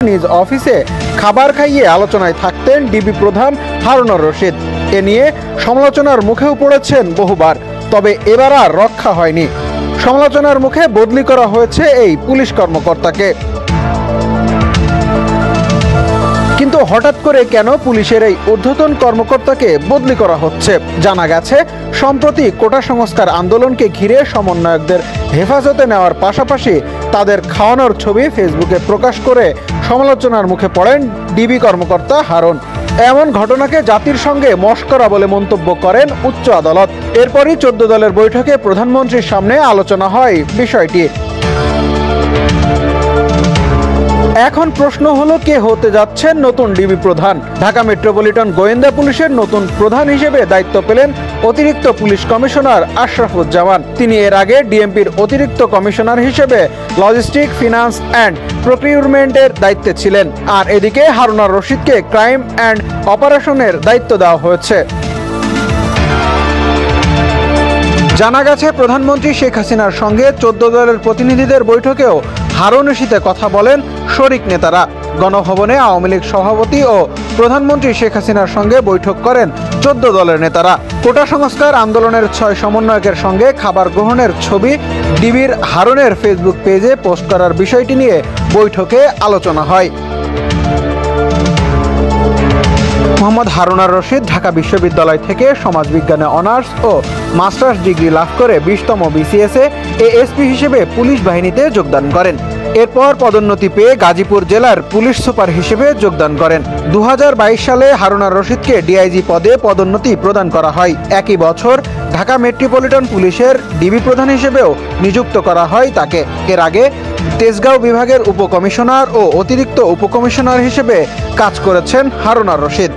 নিজ অফিসে খাবার খাইয়ে আলোচনায় থাকতেন ডিবি প্রধান হারুনুর রশিদ। এ নিয়ে সমালোচনার মুখেও পড়েছেন বহুবার, তবে এবার আর রক্ষা হয়নি। সমালোচনার মুখে বদলি করা হয়েছে এই পুলিশ কর্মকর্তাকে। কিন্তু হঠাৎ করে কেন পুলিশের এই ঊর্ধ্বতন কর্মকর্তাকে বদলি করা হচ্ছে? জানা গেছে, সম্প্রতি কোটা সংস্কার আন্দোলনকে ঘিরে সমন্বয়কদের হেফাজতে নেওয়ার পাশাপাশি তাদের খাওয়ানোর ছবি ফেসবুকে প্রকাশ করে সমালোচনার মুখে পড়েন ডিবি কর্মকর্তা হারুন। এমন ঘটনাকে জাতির সঙ্গে মশকরা বলে মন্তব্য করেন উচ্চ আদালত। এরপরই 14 দলের বৈঠকে প্রধানমন্ত্রীর সামনে আলোচনা হয় বিষয়টি। এখন প্রশ্ন হলো, কে হতে যাচ্ছেন নতুন ডিবি প্রধান? ঢাকা মেট্রোপলিটন গোয়েন্দা পুলিশের নতুন প্রধান হিসেবে দায়িত্ব পেলেন অতিরিক্ত পুলিশ কমিশনার আশরাফুজ্জামান। তিনি এর আগে ডিএমপির অতিরিক্ত কমিশনার হিসেবে লজিস্টিক, ফিনান্স অ্যান্ড প্রকিউরমেন্টের দায়িত্বে ছিলেন। আর এদিকে হারুনুর রশিদকে ক্রাইম অ্যান্ড অপারেশনের দায়িত্ব দেওয়া হয়েছে। জানা গেছে, প্রধানমন্ত্রী শেখ হাসিনার সঙ্গে 14 দলের প্রতিনিধিদের বৈঠকেও হারুন রশিদের কথা বলেন শরিক নেতারা। গণভবনে আওয়ামী লীগ সভাপতি ও প্রধানমন্ত্রী শেখ হাসিনার সঙ্গে বৈঠক করেন 14 দলের নেতারা। কোটা সংস্কার আন্দোলনের 6 সমন্বয়কের সঙ্গে খাবার গ্রহণের ছবি ডিবির হারুনের ফেসবুক পেজে পোস্ট করার বিষয়টি নিয়ে বৈঠকে আলোচনা হয়। মোহাম্মদ হারুনুর রশিদ ঢাকা বিশ্ববিদ্যালয় থেকে সমাজবিজ্ঞানে অনার্স ও মাস্টার্স ডিগ্রি লাভ করে 20তম বিসিএসে এএসপি হিসেবে পুলিশ বাহিনীতে যোগদান করেন। এরপর পদোন্নতি পেয়ে গাজীপুর জেলার পুলিশ সুপার হিসেবে যোগদান করেন। 2022 সালে হারুনুর রশিদকে ডিআইজি পদে পদোন্নতি প্রদান করা হয়। একই বছর ঢাকা মেট্রোপলিটন পুলিশের ডিবি প্রধান হিসেবেও নিযুক্ত করা হয় তাকে। এর আগে তেজগাঁও বিভাগের উপকমিশনার ও অতিরিক্ত উপকমিশনার হিসেবে কাজ করেছেন হারুনুর রশিদ।